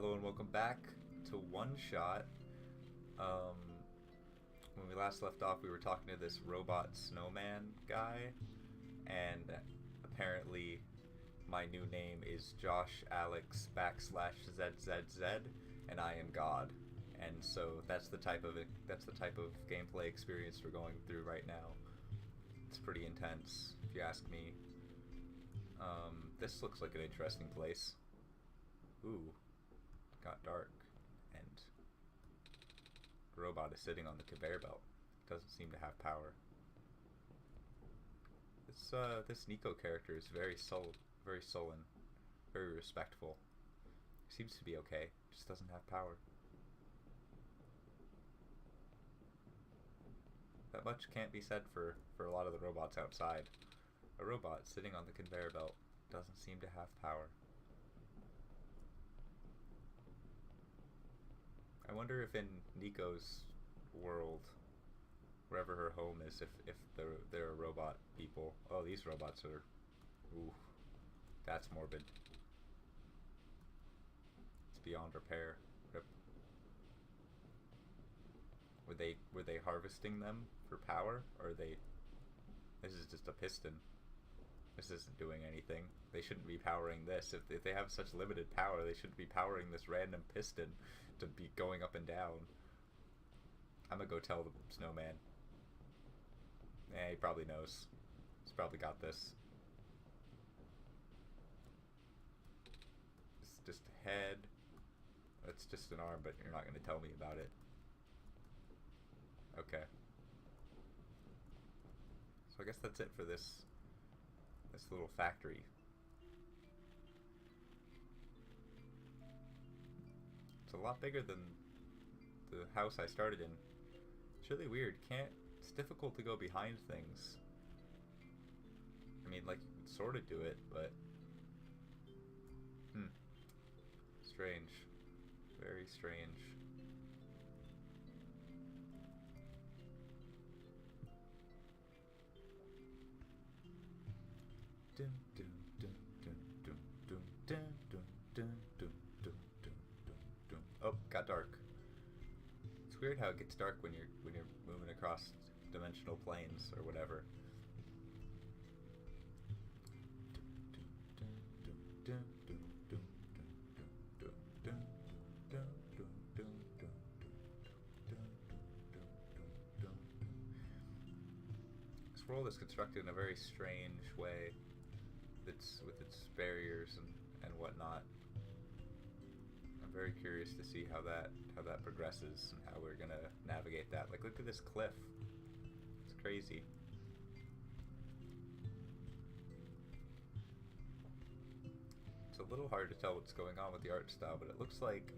Hello and welcome back to OneShot. When we last left off, we were talking to this robot snowman guy, and apparently my new name is Josh Alex /ZZZ, and I am God. And so that's the type of gameplay experience we're going through right now. It's pretty intense, if you ask me. This looks like an interesting place. Ooh, got dark, and the robot is sitting on the conveyor belt. Doesn't seem to have power. This Nico character is very sullen, very respectful. Seems to be okay, just doesn't have power. That much can't be said for a lot of the robots outside. A robot sitting on the conveyor belt doesn't seem to have power. I wonder if in Nico's world, wherever her home is, if they're robot people. Oh, these robots are... Ooh, that's morbid. It's beyond repair. Rip. Were they harvesting them for power, or are they... This is just a piston. This isn't doing anything. They shouldn't be powering this. If they have such limited power, they shouldn't be powering this random piston to be going up and down. I'm gonna go tell the snowman. He probably knows. He's probably got this. It's just a head. It's just an arm, but you're not gonna tell me about it. Okay. So I guess that's it for this little factory. It's a lot bigger than the house I started in. It's really weird. It's difficult to go behind things. I mean, like, you can sort of do it, but... Strange. Very strange. Dun, dun, dun, dun, dun, dun, dun, dun, dun, dun, dun, dun, dun. Oh, got dark. It's weird how it gets dark when you're moving across dimensional planes or whatever. This world is constructed in a very strange way. With its barriers and whatnot. I'm very curious to see how that progresses and how we're gonna navigate that. Like, look at this cliff. It's crazy. It's a little hard to tell what's going on with the art style, but it looks like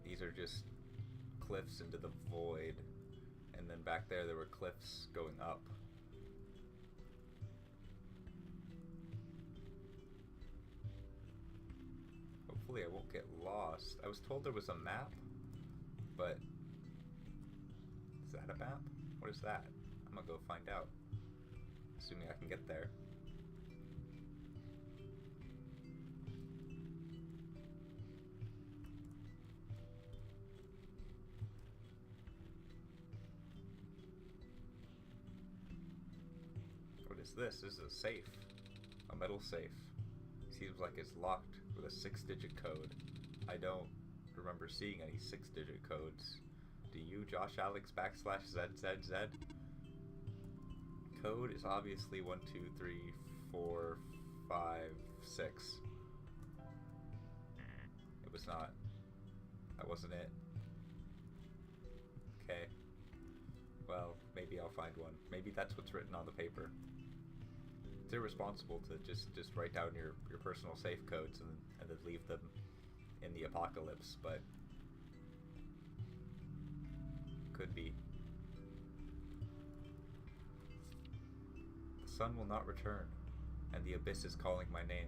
these are just cliffs into the void, and then back there were cliffs going up. Hopefully I won't get lost. I was told there was a map, but... Is that a map? What is that? I'm gonna go find out. Assuming I can get there. What is this? This is a safe. A metal safe. Seems like it's locked with a 6-digit code. I don't remember seeing any 6-digit codes. Do you, Josh Alex /ZZZ? Code is obviously 1, 2, 3, 4, 5, 6. It was not. That wasn't it. Okay. Well, maybe I'll find one. Maybe that's what's written on the paper. It's irresponsible to just write down your personal safe codes and then leave them in the apocalypse, but could be. The sun will not return, and the abyss is calling my name.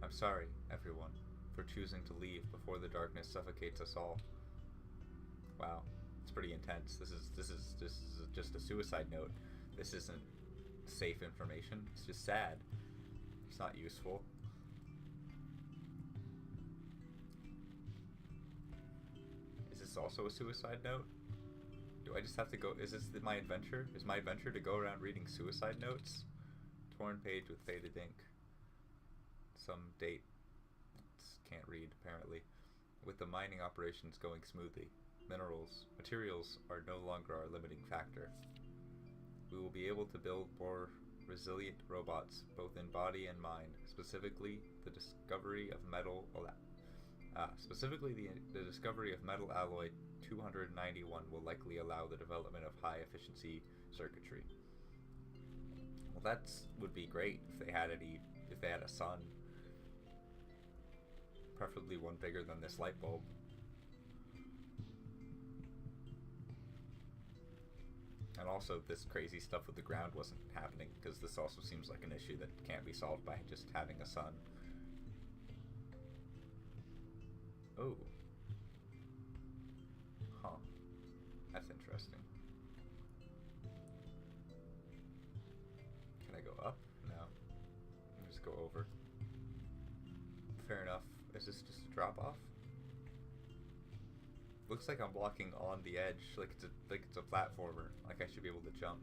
I'm sorry, everyone, for choosing to leave before the darkness suffocates us all. Wow, it's pretty intense. This is just a suicide note. This isn't safe information. It's just sad. It's not useful. also a suicide note? Do I just have to go... Is this my adventure? Is my adventure to go around reading suicide notes? Torn page with faded ink. Some date. Can't read, apparently. With the mining operations going smoothly, materials are no longer our limiting factor. We will be able to build more resilient robots, both in body and mind. Specifically, the discovery of metal alloy 291 will likely allow the development of high-efficiency circuitry. Well, that would be great if they had a sun. Preferably one bigger than this light bulb. And also, this crazy stuff with the ground wasn't happening, because this also seems like an issue that can't be solved by just having a sun. Oh. Huh. That's interesting. Can I go up? No. I'll just go over. Fair enough. Is this just a drop off? Looks like I'm walking on the edge, like it's a platformer. Like I should be able to jump.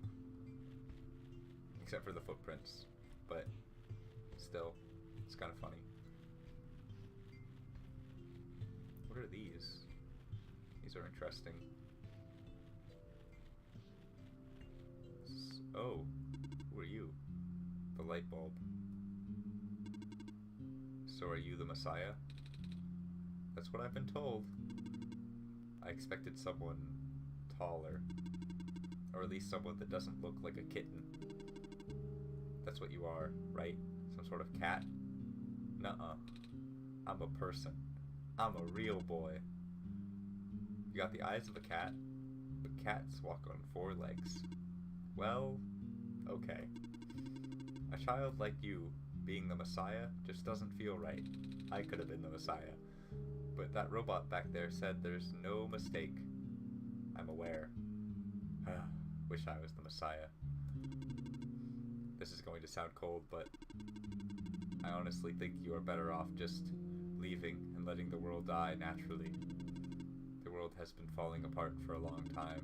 Except for the footprints. But still, it's kind of funny. What are these? These are interesting. Oh, who are you? The light bulb. So are you the Messiah? That's what I've been told. I expected someone taller. Or at least someone that doesn't look like a kitten. That's what you are, right? Some sort of cat? Nuh-uh. I'm a person. I'm a real boy. You got the eyes of a cat, but cats walk on 4 legs. Well, okay. A child like you being the Messiah just doesn't feel right. I could have been the Messiah. But that robot back there said there's no mistake. I'm aware. Wish I was the Messiah. This is going to sound cold, but I honestly think you are better off just leaving and letting the world die naturally. The world has been falling apart for a long time.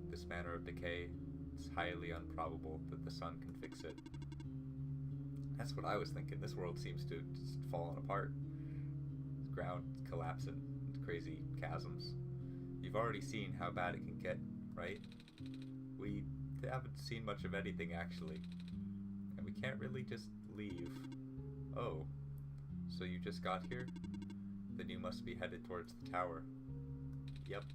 This manner of decay, it's highly improbable that the sun can fix it. That's what I was thinking. This world seems to just fallen apart. The ground collapsing into crazy chasms. You've already seen how bad it can get, right? We haven't seen much of anything, actually. And we can't really just leave. Oh, so you just got here? Then you must be headed towards the tower. Yep.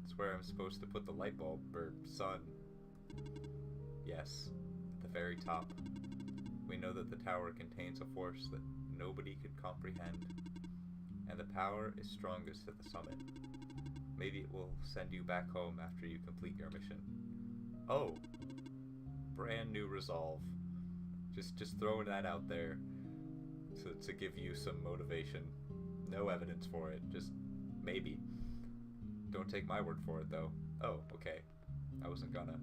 It's where I'm supposed to put the light bulb, or sun. Yes, at the very top. We know that the tower contains a force that nobody could comprehend, and the power is strongest at the summit. Maybe it will send you back home after you complete your mission. Oh! Brand new resolve. Just throwing that out there to give you some motivation. No evidence for it, just maybe. Don't take my word for it, though. Oh, okay. I wasn't gonna.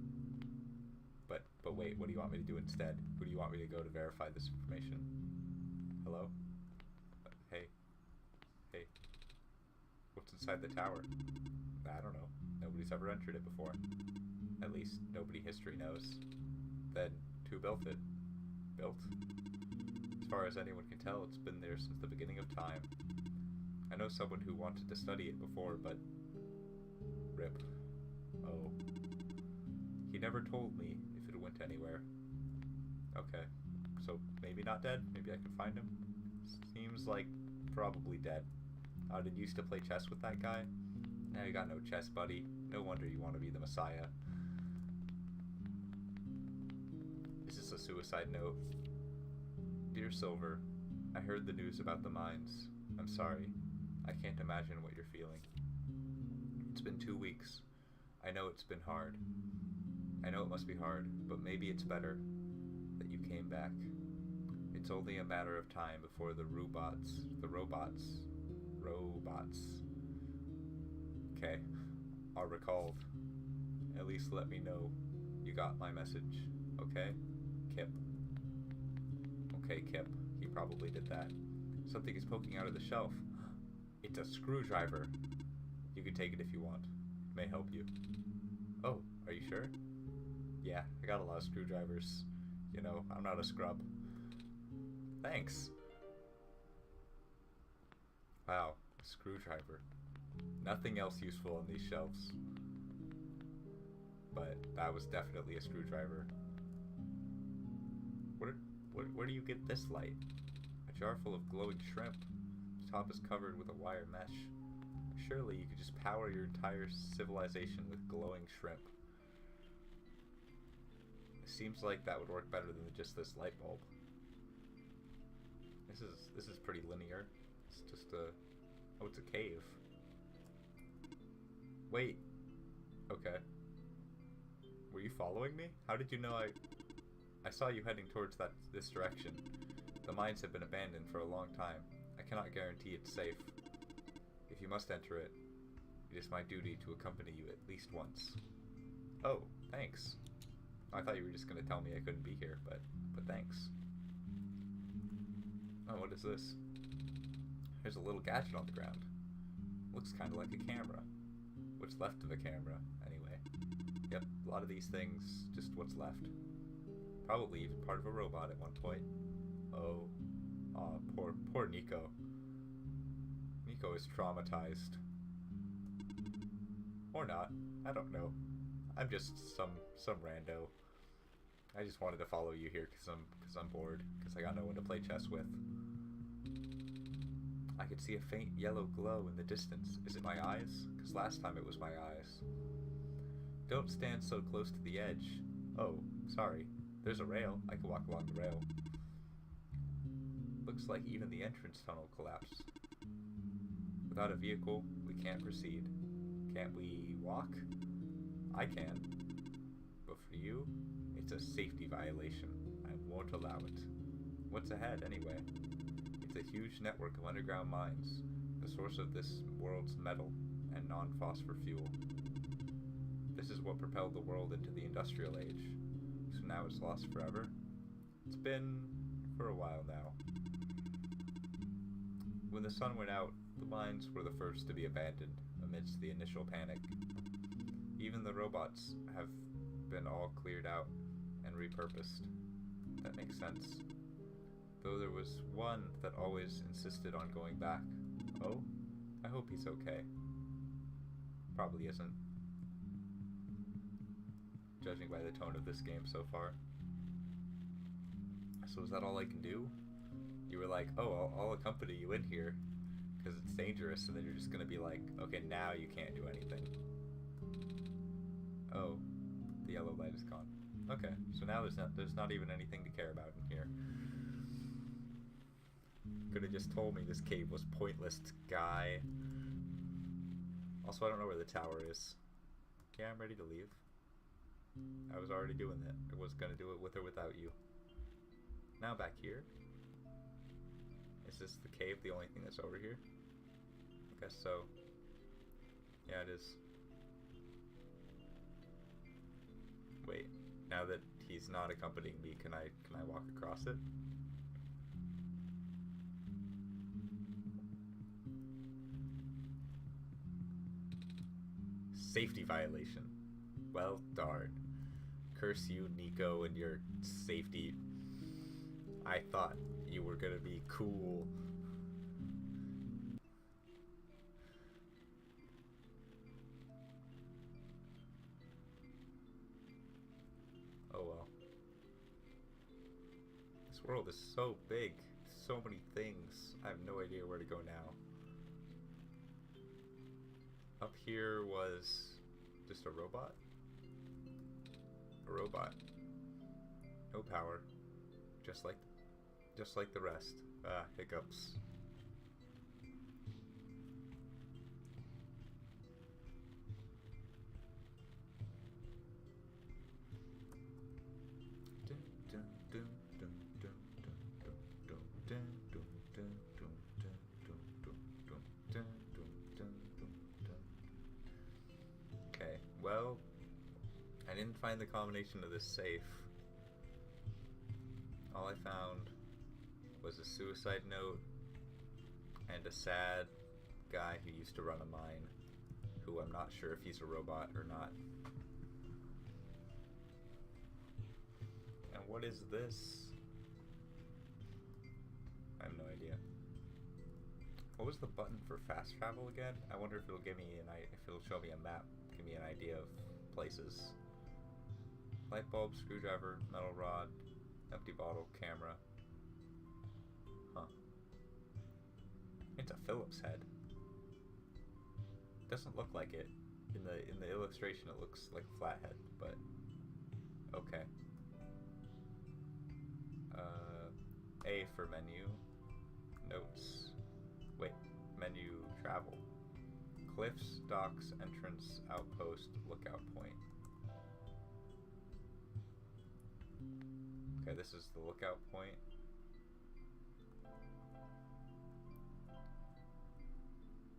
But wait, what do you want me to do instead? Who do you want me to go to verify this information? Hello? Hey. Hey. What's inside the tower? I don't know. Nobody's ever entered it before. At least, nobody history knows. Then, who built it? Built? As far as anyone can tell, it's been there since the beginning of time. I know someone who wanted to study it before, but... RIP. Oh. He never told me if it went anywhere. Okay. So, maybe not dead? Maybe I can find him? Seems like probably dead. Did you used to play chess with that guy? Now you got no chess, buddy. No wonder you want to be the Messiah. Is this a suicide note? Dear Silver, I heard the news about the mines. I'm sorry. I can't imagine what you're feeling. It's been 2 weeks. I know it's been hard. I know it must be hard, but maybe it's better that you came back. It's only a matter of time before the robots, okay, are recalled. At least let me know you got my message, okay? Kip. Okay, Kip. He probably did that. Something is poking out of the shelf. It's a screwdriver. You can take it if you want. It may help you. Oh, are you sure? Yeah, I got a lot of screwdrivers. You know, I'm not a scrub. Thanks. Wow, a screwdriver. Nothing else useful on these shelves. But that was definitely a screwdriver. Where do you get this light? A jar full of glowing shrimp. The top is covered with a wire mesh. Surely you could just power your entire civilization with glowing shrimp. It seems like that would work better than just this light bulb. This is pretty linear. It's just a... Oh, it's a cave. Wait. Okay. Were you following me? How did you know I saw you heading towards this direction. The mines have been abandoned for a long time. I cannot guarantee it's safe. If you must enter it, it is my duty to accompany you at least once. Oh, thanks. I thought you were just gonna tell me I couldn't be here, but thanks. Oh, what is this? There's a little gadget on the ground. Looks kind of like a camera. What's left of a camera, anyway. Yep, a lot of these things, just what's left. Probably even part of a robot at one point. Oh, poor Nico. Nico is traumatized. Or not. I don't know. I'm just some rando. I just wanted to follow you here because I'm bored. Because I got no one to play chess with. I could see a faint yellow glow in the distance. Is it my eyes? Because last time it was my eyes. Don't stand so close to the edge. Oh, sorry. There's a rail. I can walk along the rail. Looks like even the entrance tunnel collapsed. Without a vehicle, we can't proceed. Can't we walk? I can. But for you, it's a safety violation. I won't allow it. What's ahead, anyway? It's a huge network of underground mines, the source of this world's metal and non-phosphor fuel. This is what propelled the world into the industrial age. So now it's lost forever? It's been for a while now. When the sun went out, the mines were the first to be abandoned amidst the initial panic. Even the robots have been all cleared out and repurposed. That makes sense. Though there was one that always insisted on going back. Oh? I hope he's okay. Probably isn't. Judging by the tone of this game so far. So is that all I can do? You were like, oh, I'll accompany you in here because it's dangerous, and then you're just gonna be like, okay, now you can't do anything. Oh, the yellow light is gone. Okay, so now there's not even anything to care about in here. Could have just told me this cave was pointless, guy. Also, I don't know where the tower is. Yeah, I'm ready to leave. I was already doing it. I was gonna do it with or without you. Now back here. Is this the cave, the only thing that's over here? I guess so. Yeah, it is. Wait, now that he's not accompanying me, can I walk across it? Safety violation. Well, darn. Curse you, Nico, and your safety. I thought you were gonna be cool. Oh well. This world is so big. So many things. I have no idea where to go now. Up here was just a robot? A robot. No power. Just like the rest. Hiccups. Okay, well, I didn't find the combination of this safe. All I found was a suicide note and a sad guy who used to run a mine. who I'm not sure if he's a robot or not. And what is this? I have no idea. What was the button for fast travel again? I wonder if it'll give me if it'll show me a map, give me an idea of places. Light bulb, screwdriver, metal rod, empty bottle, camera. Huh. It's a Phillips head. Doesn't look like it. In the illustration it looks like a flathead, but okay. A for menu. Notes. Wait, menu travel. Cliffs, docks, entrance, outpost, lookout point. Okay, this is the lookout point.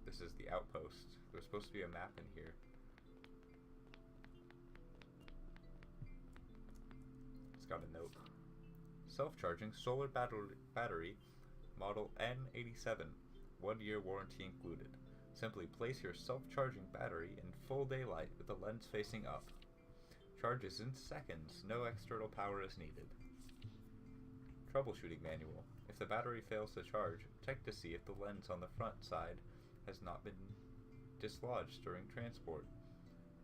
This is the outpost. There's supposed to be a map in here. It's got a note. Self-charging solar battery, model N87. 1-year warranty included. Simply place your self-charging battery in full daylight with the lens facing up. Charges in seconds. No external power is needed. Troubleshooting manual. If the battery fails to charge, check to see if the lens on the front side has not been dislodged during transport.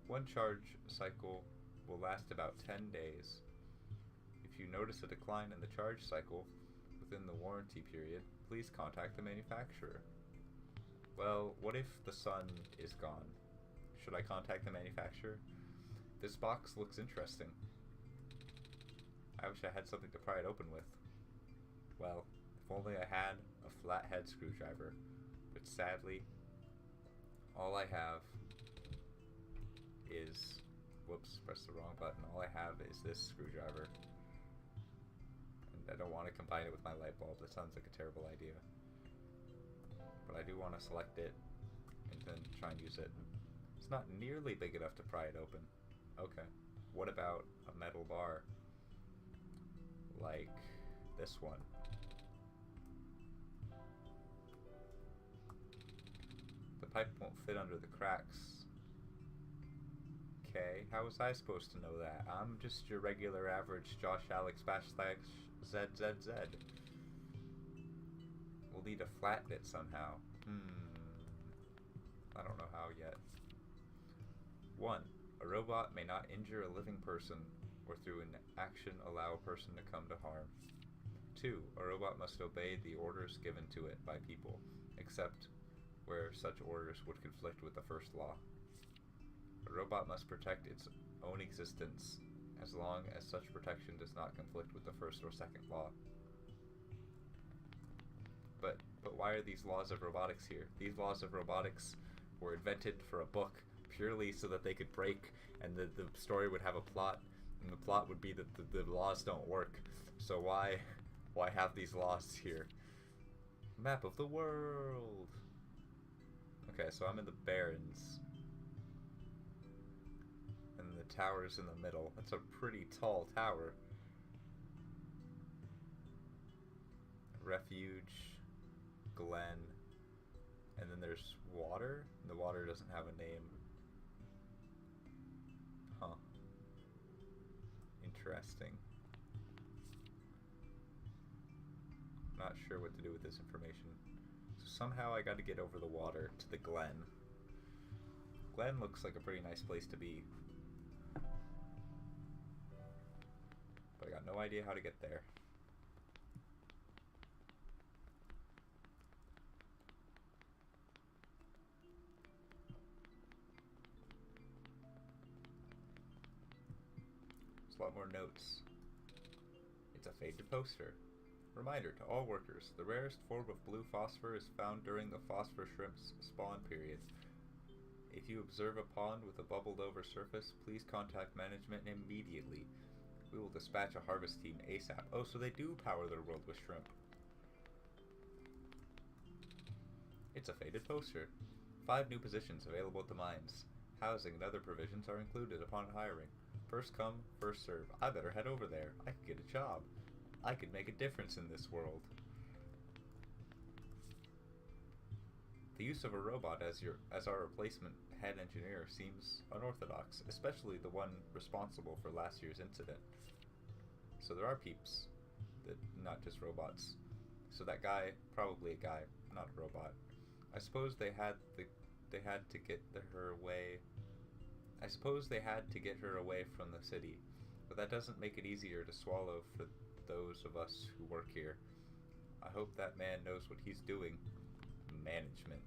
One charge cycle will last about 10 days. If you notice a decline in the charge cycle within the warranty period, please contact the manufacturer. Well, what if the sun is gone? Should I contact the manufacturer? This box looks interesting. I wish I had something to pry it open with. Well, if only I had a flathead screwdriver. But sadly, all I have is... Whoops, pressed the wrong button. All I have is this screwdriver. And I don't want to combine it with my light bulb. That sounds like a terrible idea. But I do want to select it and then try and use it. It's not nearly big enough to pry it open. Okay. What about a metal bar? Like this one. The pipe won't fit under the cracks. Okay, how was I supposed to know that? I'm just your regular average Josh Alex /ZZZ. We'll need a flat bit somehow. I don't know how yet. 1. A robot may not injure a living person or through an action allow a person to come to harm. 2. A robot must obey the orders given to it by people, except where such orders would conflict with the first law. A robot must protect its own existence as long as such protection does not conflict with the first or second law. But why are these laws of robotics here? These laws of robotics were invented for a book purely so that they could break and the story would have a plot, and the plot would be that the laws don't work. So why have these laws here? Map of the world! Okay, so I'm in the Barrens. And the tower's in the middle. That's a pretty tall tower. Refuge, Glen, and then there's water. The water doesn't have a name. Huh. Interesting. Not sure what to do with this information. So somehow I got to get over the water to the Glen. Glen looks like a pretty nice place to be. But I got no idea how to get there. A lot more notes. It's a faded poster. Reminder to all workers, the rarest form of blue phosphor is found during the phosphor shrimp's spawn period. If you observe a pond with a bubbled over surface, please contact management immediately. We will dispatch a harvest team ASAP. Oh, so they do power their world with shrimp. It's a faded poster. 5 new positions available at the mines. Housing and other provisions are included upon hiring. First come, first serve. I better head over there. I could get a job. I could make a difference in this world. The use of a robot as our replacement head engineer seems unorthodox, especially the one responsible for last year's incident. So there are peeps, not just robots. So that guy, probably a guy, not a robot. I suppose they had to get her away. I suppose they had to get her away from the city, but that doesn't make it easier to swallow for those of us who work here. I hope that man knows what he's doing. Management.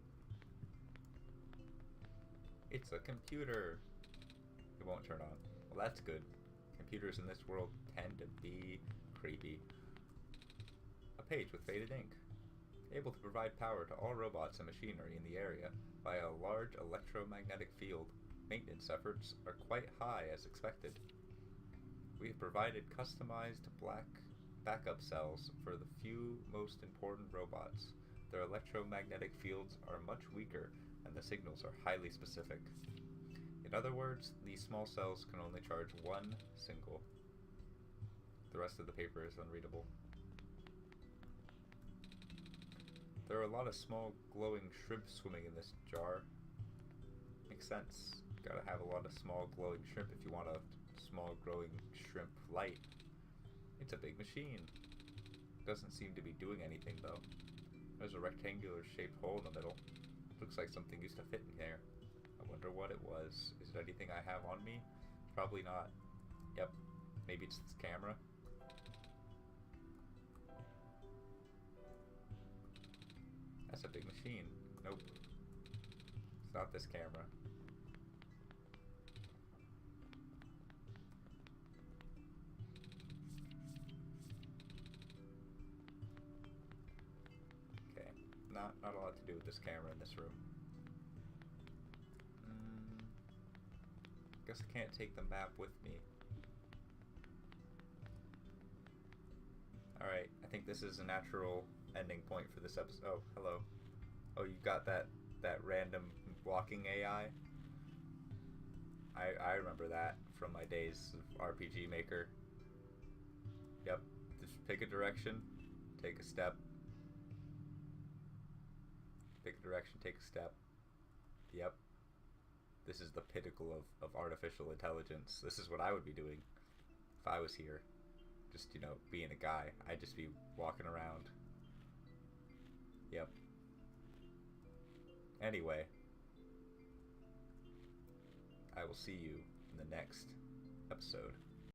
It's a computer. It won't turn on. Well, that's good. Computers in this world tend to be creepy. A page with faded ink. Able to provide power to all robots and machinery in the area via a large electromagnetic field. Maintenance efforts are quite high as expected. We have provided customized backup cells for the few most important robots. Their electromagnetic fields are much weaker and the signals are highly specific. In other words, these small cells can only charge one single. The rest of the paper is unreadable. There are a lot of small glowing shrimp swimming in this jar. Makes sense. Gotta have a lot of small glowing shrimp if you want a small glowing shrimp light. It's a big machine. Doesn't seem to be doing anything though. There's a rectangular shaped hole in the middle. Looks like something used to fit in here. I wonder what it was. Is it anything I have on me? Probably not. Yep. Maybe it's this camera. That's a big machine. Nope. It's not this camera. Okay. Not a lot to do with this camera in this room. Guess I can't take the map with me. Alright, I think this is a natural ending point for this episode. Oh, hello. Oh, you got that random walking AI? I remember that from my days of RPG Maker. Yep, just pick a direction, take a step. Pick a direction, take a step. Yep. This is the pinnacle of artificial intelligence. This is what I would be doing if I was here. Just, being a guy. I'd just be walking around. Yep. Anyway, I will see you in the next episode.